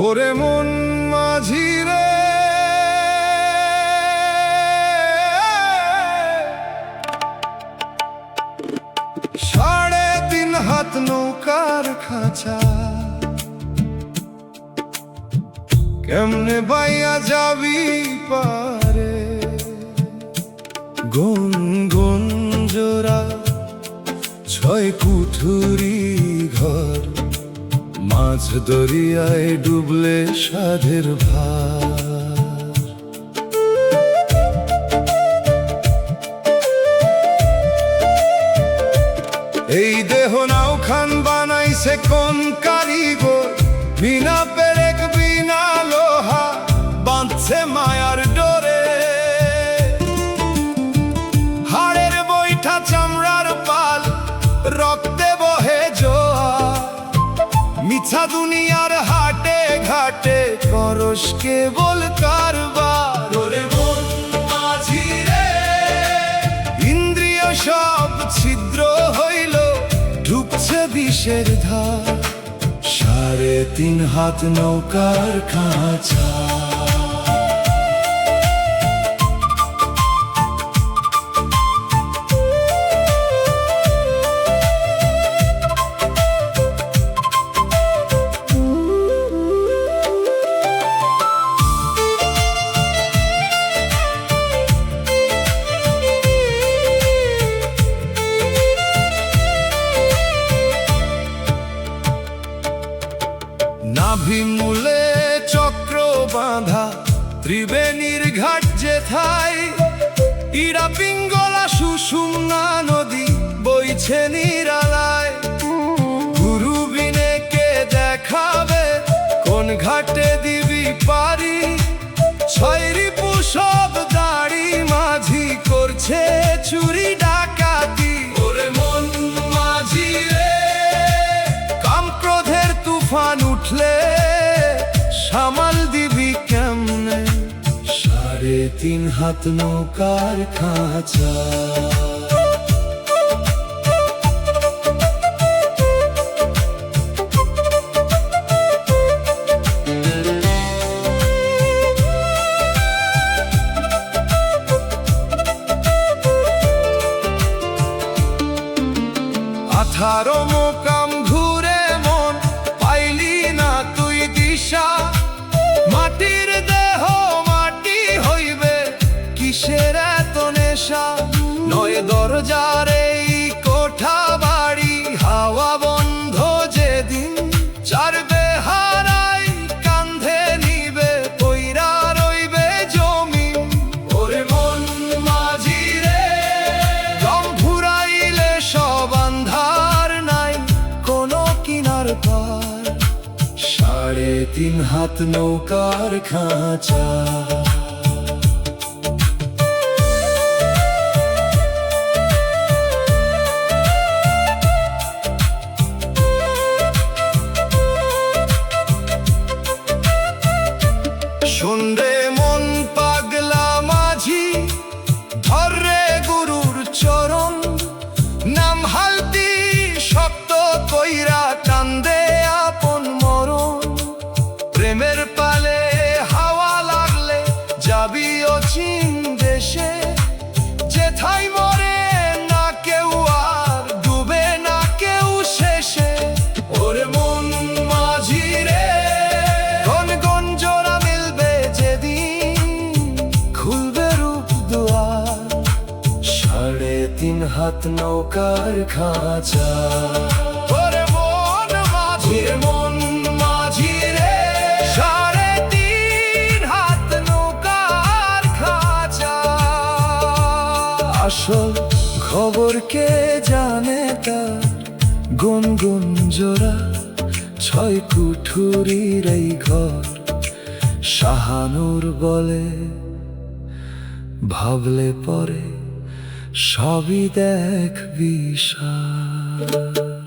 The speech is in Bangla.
ওরে মন মাঝি রে, 3.5 হাত নৌকার খাঁচা, কেমনে বাইয়া যাবি পারে। গুন গুন জোড়া 6 কুঠুরি ঘর, মাঝ দরিয়ায় ডুবলে সাধের ভার। এই দেহ নাওখান বানাইছে কোন কারিগর, বিনা পেরেক বিনা লোহা বাঁধছে মায়ার ডোরে। হাড়ের বৈঠা চামড়ার পাল, রক্তে বহে জোয়ার। মিছা দুনিয়ার হাটে ঘাটে করস কেবল কারবার। ওরে মন মাঝি রে, ইন্দ্রিয় সব ছিদ্র হইল, ঢুকছে বিষের ধার। 3.5 হাত নৌকার খাঁচা। নাভিমূলে চক্র বাঁধা ত্রিবেণীর ঘাট যেথায়, ইরা পিঙ্গলা সুষুম্না নদী বইছে নিরালায়। গুরু বিনে কে দেখাবে কোন ঘাটে দিবি পারি। 6 রিপু সব দাড়ি মাঝি করছে চুরি ডাকাতি। ওরে মন মাঝি রে, কাম ক্রোধের তুফান উঠলে সামাল দিবি কেমনে। 3.5 হাত নৌকার খাঁচা। আঠারো মোকাম ঘুরে মন পাইলি না তুই দিশা। মাটির দেহ মাটি হইবে কিসের এত নেশা। 9 দরজার এই কোঠা বাড়ি, হাওয়া বন্ধ যেদিন। 4 বেহারাই কান্ধে নিবে, কইরা রইবে জমি। ওরে মন মাঝি রে, দম ফুরাইলে সব আন্ধার, নাই কোনো কিনার পার। 3.5 হাত নৌকার খাঁচা। শুনরে মন পাগলা মাঝি, ধরে গুরুর চরণ। নাম হালতি শক্ত কইরা কান্দে আপন মরণ। প্রেমের পালে হাওয়া লাগলে যাবি অচিন দেশে। যেথায় মরে না কেউ আর ডুবে না কেউ শেষে। ওরে মন মাঝি রে, গন গন জোড়া মিলবে যেদিন, খুলবে রূপ দুয়ার। 3.5 হাত নৌকার খাঁচা। ওরে মন মাঝি রে, মন মাঝি রে, 3.5 হাত নৌকার খাঁচা। আসল খবর কে জানে তার, গুন গুন জোড়া 6 কুঠুরির এই ঘর। শাহানুর বলে ভাবলে পরে সবই দেখবি সার।